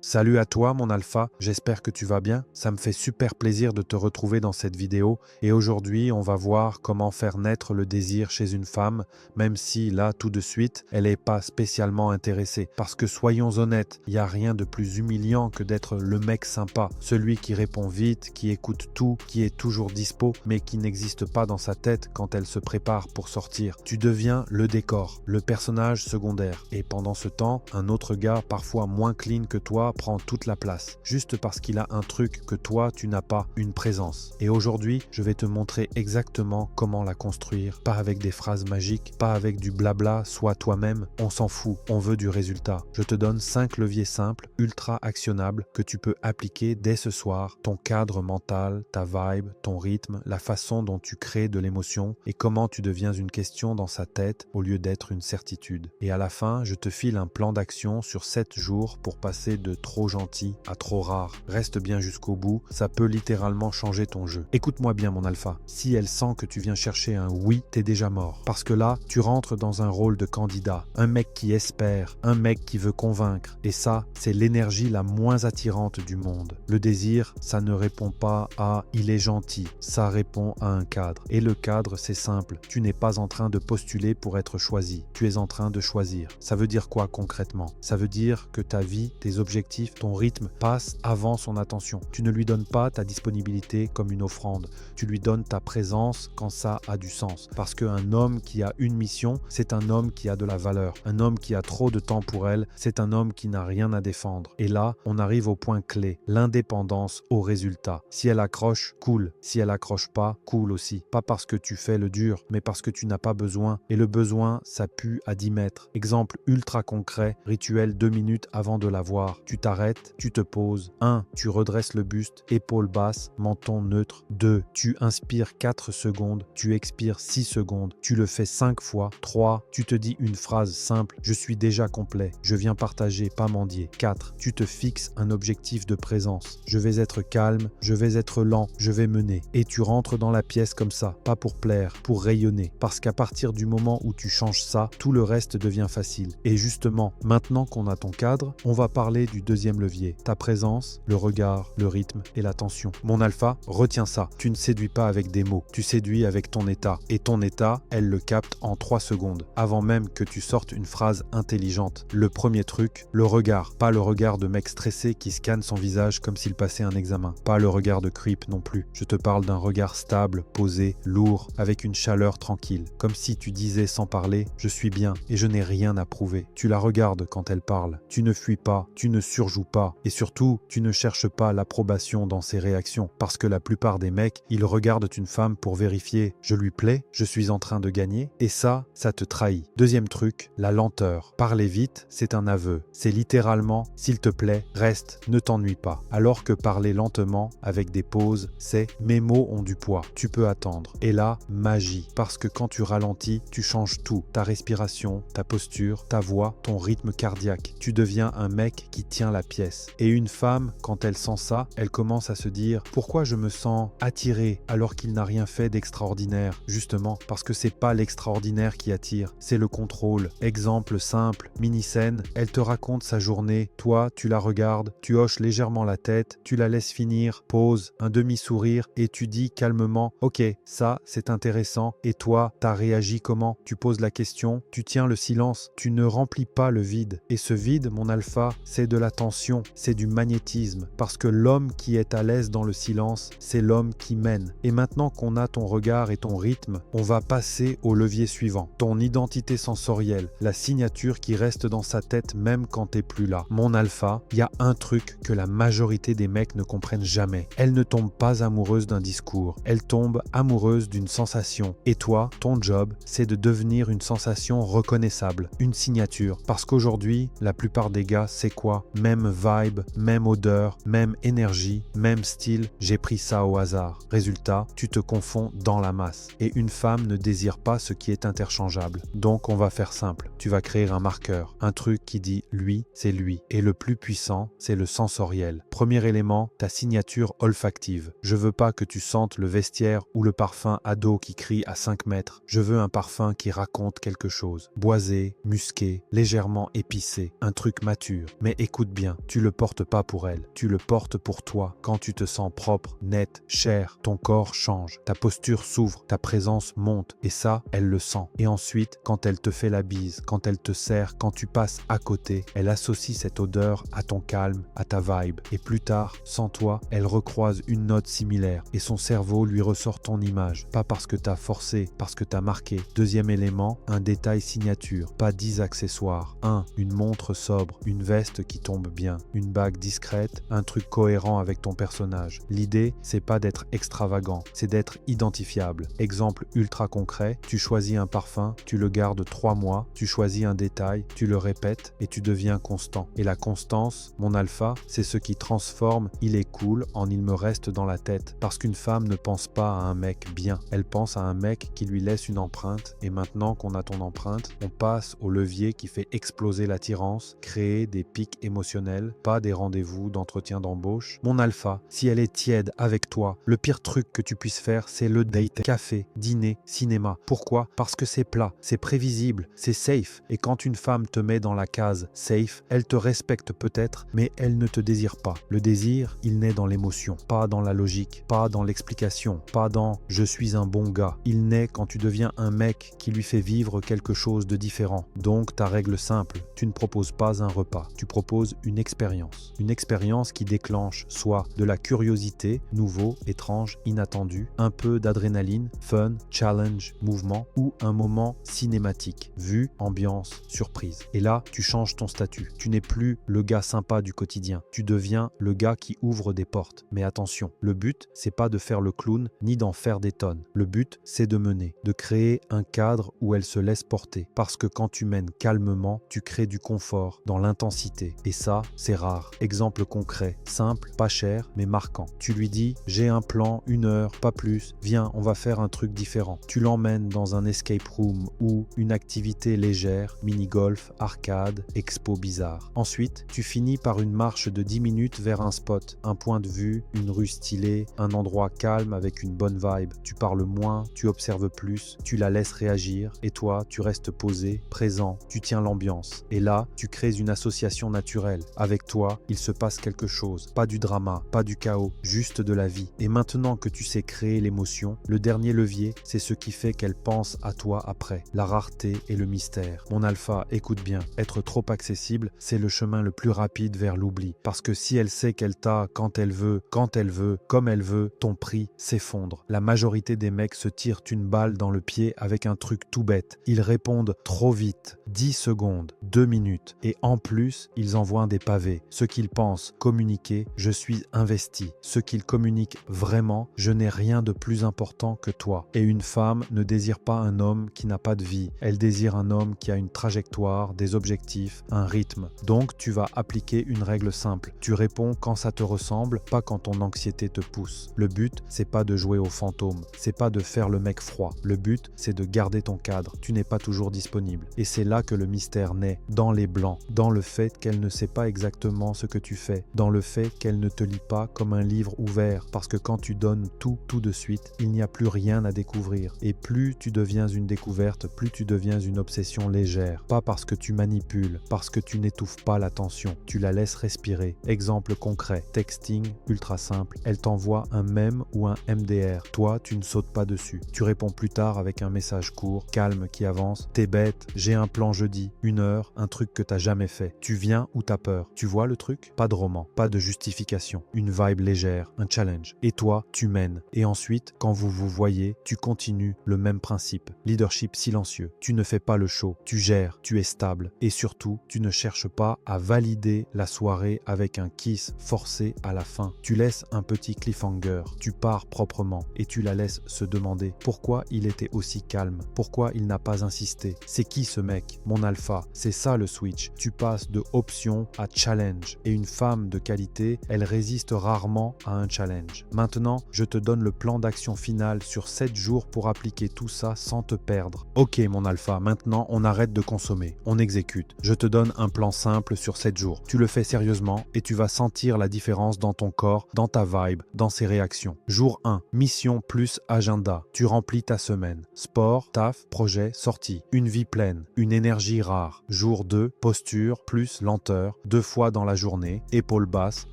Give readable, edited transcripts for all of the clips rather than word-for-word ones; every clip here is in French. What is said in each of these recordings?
Salut à toi mon alpha, j'espère que tu vas bien. Ça me fait super plaisir de te retrouver dans cette vidéo et aujourd'hui on va voir comment faire naître le désir chez une femme, même si là tout de suite elle n'est pas spécialement intéressée. Parce que soyons honnêtes, il n'y a rien de plus humiliant que d'être le mec sympa, celui qui répond vite, qui écoute tout, qui est toujours dispo, mais qui n'existe pas dans sa tête quand elle se prépare pour sortir. Tu deviens le décor, le personnage secondaire et pendant ce temps, un autre gars parfois moins clean que toi prend toute la place, juste parce qu'il a un truc que toi tu n'as pas, une présence. Et aujourd'hui, je vais te montrer exactement comment la construire, pas avec des phrases magiques, pas avec du blabla, sois toi-même, on s'en fout, on veut du résultat. Je te donne 5 leviers simples, ultra actionnables, que tu peux appliquer dès ce soir, ton cadre mental, ta vibe, ton rythme, la façon dont tu crées de l'émotion et comment tu deviens une question dans sa tête au lieu d'être une certitude. Et à la fin, je te file un plan d'action sur 7 jours pour passer de trop gentil à trop rare. Reste bien jusqu'au bout, ça peut littéralement changer ton jeu. Écoute-moi bien mon alpha, si elle sent que tu viens chercher un oui, t'es déjà mort. Parce que là, tu rentres dans un rôle de candidat, un mec qui espère, un mec qui veut convaincre. Et ça, c'est l'énergie la moins attirante du monde. Le désir, ça ne répond pas à « il est gentil », ça répond à un cadre. Et le cadre, c'est simple, tu n'es pas en train de postuler pour être choisi, tu es en train de choisir. Ça veut dire quoi concrètement? Ça veut dire que ta vie, tes objectifs, ton rythme passent avant son attention. Tu ne lui donnes pas ta disponibilité comme une offrande, tu lui donnes ta présence quand ça a du sens. Parce qu'un homme qui a une mission, c'est un homme qui a de la valeur. Un homme qui a trop de temps pour elle, c'est un homme qui n'a rien à défendre. Et là, on arrive au point clé, l'indépendance au résultat. Si elle accroche, cool. Si elle accroche pas, cool aussi. Pas parce que tu fais le dur, mais parce que tu n'as pas besoin. Et le besoin, ça pue à 10 mètres. Exemple ultra concret, rituel 2 minutes avant de la voir. Tu t'arrêtes, tu te poses. 1. Tu redresses le buste, épaules basses, menton neutre. 2. Tu inspires 4 secondes, tu expires 6 secondes. Tu le fais 5 fois. 3. Tu te dis une phrase simple, je suis déjà complet. Je viens partager, pas mendier. 4. Tu te fixes un objectif de présence. Je vais être calme, je vais être lent, je vais mener. Et tu rentres dans la pièce comme ça, pas pour plaire, pour rayonner. Parce qu'à partir du moment où tu changes ça, tout le reste devient facile. Et justement, maintenant qu'on a ton cadre, on va parler du deuxième levier. Ta présence, le regard, le rythme et l'attention. Mon alpha, retiens ça. Tu ne séduis pas avec des mots, tu séduis avec ton état. Et ton état, elle le capte en 3 secondes, avant même que tu sortes une phrase intelligente. Le premier truc, le regard. Pas le regard de mec stressé qui scanne son visage comme s'il passait un examen. Pas le regard de creep non plus. Je te parle d'un regard stable, posé, lourd, avec une chaleur tranquille. Comme si tu disais sans parler, je suis bien et je n'ai rien à prouver. Tu la regardes quand elle parle. Tu ne fuis pas, tu ne surjoues pas. Et surtout, tu ne cherches pas l'approbation dans ses réactions. Parce que la plupart des mecs, ils regardent une femme pour vérifier, je lui plais, je suis en train de gagner. Et ça te trahit. Deuxième truc, la lenteur. Parler vite, c'est un aveu. C'est littéralement, s'il te plaît, reste, ne t'ennuie pas. Alors que parler lentement, avec des pauses, c'est mes mots ont du poids. Tu peux attendre. Et là, magie. Parce que quand tu ralentis, tu changes tout. Ta respiration, ta posture, ta voix, ton rythme cardiaque. Tu deviens un mec qui tient la pièce. Et une femme, quand elle sent ça, elle commence à se dire « Pourquoi je me sens attiré alors qu'il n'a rien fait d'extraordinaire ?» Justement, parce que c'est pas l'extraordinaire qui attire, c'est le contrôle. Exemple simple, mini-scène, elle te raconte sa journée, toi, tu la regardes, tu hoches légèrement la tête, tu la laisses finir, pause, un demi-sourire et tu dis calmement « Ok, ça, c'est intéressant. » Et toi, t'as réagi comment? Tu poses la question, tu tiens le silence, tu ne remplis pas le vide. Et ce vide, mon alpha, c'est de la tension, c'est du magnétisme. Parce que l'homme qui est à l'aise dans le silence, c'est l'homme qui mène. Et maintenant qu'on a ton regard et ton rythme, on va passer au levier suivant. Ton identité sensorielle, la signature qui reste dans sa tête même quand t'es plus là. Mon alpha, il y a un truc que la majorité des mecs ne comprennent jamais. Elle ne tombe pas amoureuse d'un discours, elle tombe amoureuse d'une sensation. Et toi, ton job, c'est de devenir une sensation reconnaissable, une signature. Parce qu'aujourd'hui, la plupart des gars, c'est quoi? Même vibe, même odeur, même énergie, même style, j'ai pris ça au hasard. Résultat, tu te confonds dans la masse. Et une femme ne désire pas ce qui est interchangeable. Donc on va faire simple. Tu vas créer un marqueur, un truc qui dit lui, c'est lui. Et le plus puissant, c'est le sensoriel. Premier élément, ta signature olfactive. Je veux pas que tu sentes le vestiaire ou le parfum ado qui crie à 5 mètres. Je veux un parfum qui raconte quelque chose. Boisé, musqué, légèrement épicé. Un truc mature. Mais écoute bien, tu le portes pas pour elle, tu le portes pour toi. Quand tu te sens propre, net, cher, ton corps change, ta posture s'ouvre, ta présence monte et ça, elle le sent. Et ensuite, quand elle te fait la bise, quand elle te serre, quand tu passes à côté, elle associe cette odeur à ton calme, à ta vibe. Et plus tard, sans toi, elle recroise une note similaire et son cerveau lui ressort ton image. Pas parce que t'as forcé, parce que t'as marqué. Deuxième élément, un détail signature, pas 10 accessoires. 1. Une montre sobre, une veste qui tombe bien, une bague discrète, un truc cohérent avec ton personnage. L'idée, c'est pas d'être extravagant, c'est d'être identifiable. Exemple ultra concret, tu choisis un parfum, tu le gardes 3 mois, tu choisis un détail, tu le répètes et tu deviens constant. Et la constance, mon alpha, c'est ce qui transforme il est cool en il me reste dans la tête. Parce qu'une femme ne pense pas à un mec bien, elle pense à un mec qui lui laisse une empreinte et maintenant qu'on a ton empreinte, on passe au levier qui fait exploser l'attirance, créer des pics émotionnels, pas des rendez-vous d'entretien d'embauche. Mon alpha, si elle est tiède avec toi, le pire truc que tu puisses faire, c'est le date. Café, dîner, cinéma. Pourquoi? Parce que c'est plat, c'est prévisible, c'est safe. Et quand une femme te met dans la case safe, elle te respecte peut-être, mais elle ne te désire pas. Le désir, il naît dans l'émotion, pas dans la logique, pas dans l'explication, pas dans « je suis un bon gars ». Il naît quand tu deviens un mec qui lui fait vivre quelque chose de différent. Donc ta règle simple, tu ne proposes pas un repas, tu proposes une expérience. Une expérience qui déclenche soit de la curiosité, nouveau, étrange, inattendu, un peu d'adrénaline, fun, challenge, mouvement, ou un moment cinématique, vue, ambiance, surprise. Et là, tu changes ton statut. Tu n'es plus le gars sympa du quotidien, tu deviens le gars qui ouvre des portes. Mais attention, le but, c'est pas de faire le clown, ni d'en faire des tonnes. Le but, c'est de mener, de créer un cadre où elle se laisse porter. Parce que quand tu mènes calmement, tu crées du confort dans l'intensité. Et ça, c'est rare. Exemple concret, simple, pas cher, mais marquant. Tu lui dis, j'ai un plan, 1 heure, pas plus, viens, on va faire un truc différent. Tu l'emmènes dans un escape room ou une activité légère, mini-golf, arcade, expo bizarre. Ensuite, tu finis par une marche de 10 minutes vers un spot, un point de vue, une rue stylée, un endroit calme avec une bonne vibe. Tu parles moins, tu observes plus, tu la laisses réagir et toi, tu restes posé, présent, tu tiens l'ambiance. Et là, tu crées une association naturelle. Avec toi, il se passe quelque chose. Pas du drama, pas du chaos, juste de la vie. Et maintenant que tu sais créer l'émotion, le dernier levier, c'est ce qui fait qu'elle pense à toi après. La rareté et le mystère. Mon alpha, écoute bien, être trop accessible, c'est le chemin le plus rapide vers l'oubli. Parce que si elle sait qu'elle t'a quand elle veut, comme elle veut, ton prix s'effondre. La majorité des mecs se tirent une balle dans le pied avec un truc tout bête. Ils répondent trop vite, 10 secondes, 2 minutes. Et en plus, ils envoient des pavés. Ce qu'ils pensent communiquer, je suis investi. Ce qu'ils communiquent vraiment, je n'ai rien de plus important que toi. Et une femme ne désire pas un homme qui n'a pas de vie. Elle désire un homme qui a une trajectoire, des objectifs, un rythme. Donc tu vas appliquer une règle simple. Tu réponds quand ça te ressemble, pas quand ton anxiété te pousse. Le but, c'est pas de jouer au fantôme, c'est pas de faire le mec froid. Le but, c'est de garder ton cadre. Tu n'es pas toujours disponible. Et c'est là que le mystère naît, dans les blancs, dans le fait qu'elle ne sait pas exactement ce que tu fais, dans le fait qu'elle ne te lit pas comme un livre ouvert, parce que quand tu donnes tout de suite, il n'y a plus rien à découvrir. Et plus tu deviens une découverte, plus tu deviens une obsession légère. Pas parce que tu manipules, parce que tu n'étouffes pas l'attention, tu la laisses respirer. Exemple concret, texting, ultra simple, elle t'envoie un mème ou un MDR. Toi, tu ne sautes pas dessus. Tu réponds plus tard avec un message court, calme, qui avance. T'es bête, j'ai un plan jeudi, 1 heure, un truc que t'as jamais fait. Tu viens ou t'as peur? Tu vois le truc? Pas de roman, pas de justification, une vibe légère, un challenge. Et toi, tu mènes. Et ensuite, quand vous vous voyez, tu continues le même principe. Leadership silencieux. Tu ne fais pas le show, tu gères, tu es stable. Et surtout, tu ne cherches pas à valider la soirée avec un kiss forcé à la fin. Tu laisses un petit cliffhanger. Tu pars proprement et tu la laisses se demander pourquoi il était aussi calme, pourquoi il n'a pas insisté. C'est qui ce mec? Mon alpha. C'est ça le switch. Tu passes de option à challenge. Et une femme de qualité, elle résiste rarement à un challenge. Maintenant, je te donne le plan d'action final sur 7 jours pour appliquer tout ça sans te perdre. Ok mon alpha, maintenant on arrête de consommer, on exécute. Je te donne un plan simple sur 7 jours. Tu le fais sérieusement et tu vas sentir la différence dans ton corps, dans ta vibe, dans ses réactions. Jour 1, mission plus agenda. Tu remplis ta semaine. Sport, taf, projet, sortie. Une vie pleine, une énergie rare. Jour 2, posture plus lenteur, 2 fois dans la journée, épaules basses,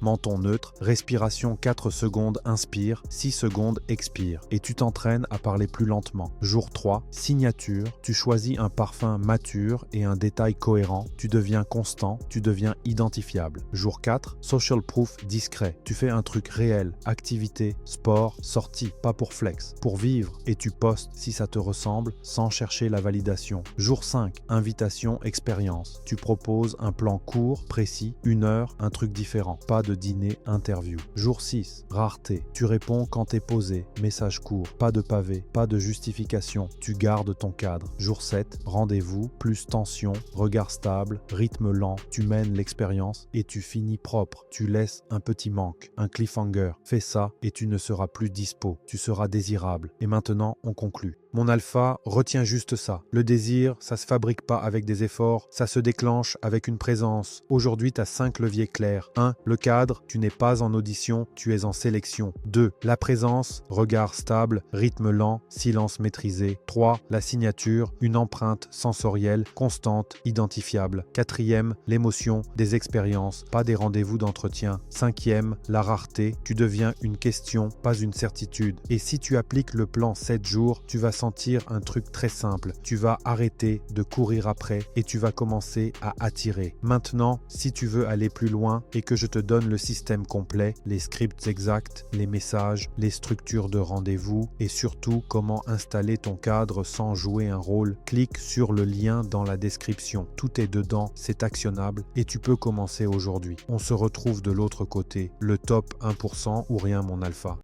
menton neutre, respiration 4 secondes inspire, 6 secondes expire. Et tu t'entraînes à parler plus lentement. Jour 3, signature, tu choisis un parfum mature et un détail cohérent, tu deviens constant, tu deviens identifiable. Jour 4, social proof discret, tu fais un truc réel, activité, sport, sortie, pas pour flex, pour vivre, et tu postes si ça te ressemble sans chercher la validation. Jour 5, invitation, expérience, tu proposes un plan court, précis, 1 heure, un truc différent, pas de dîner, interview. Jour 6, rareté, tu réponds quand t'es posé, message court, pas de pavé, pas de justification, tu gardes ton cadre. Jour 7, rendez-vous, plus tension, regard stable, rythme lent, tu mènes l'expérience et tu finis propre, tu laisses un petit manque, un cliffhanger. Fais ça et tu ne seras plus dispo, tu seras désirable. Et maintenant, on conclut. Mon alpha, retiens juste ça. Le désir, ça se fabrique pas avec des efforts, ça se déclenche avec une présence. Aujourd'hui, tu as 5 leviers clairs. 1. Le cadre, tu n'es pas en audition, tu es en sélection. 2. La présence, regard stable, rythme lent, silence maîtrisé. 3. La signature, une empreinte sensorielle, constante, identifiable. 4e, l'émotion, des expériences, pas des rendez-vous d'entretien. 5e, la rareté, tu deviens une question, pas une certitude. Et si tu appliques le plan 7 jours, tu vas sentir un truc très simple. Tu vas arrêter de courir après et tu vas commencer à attirer. Maintenant, si tu veux aller plus loin et que je te donne le système complet, les scripts exacts, les messages, les structures de rendez-vous et surtout comment installer ton cadre sans jouer un rôle, clique sur le lien dans la description. Tout est dedans, c'est actionnable et tu peux commencer aujourd'hui. On se retrouve de l'autre côté, le top 1% ou rien mon alpha.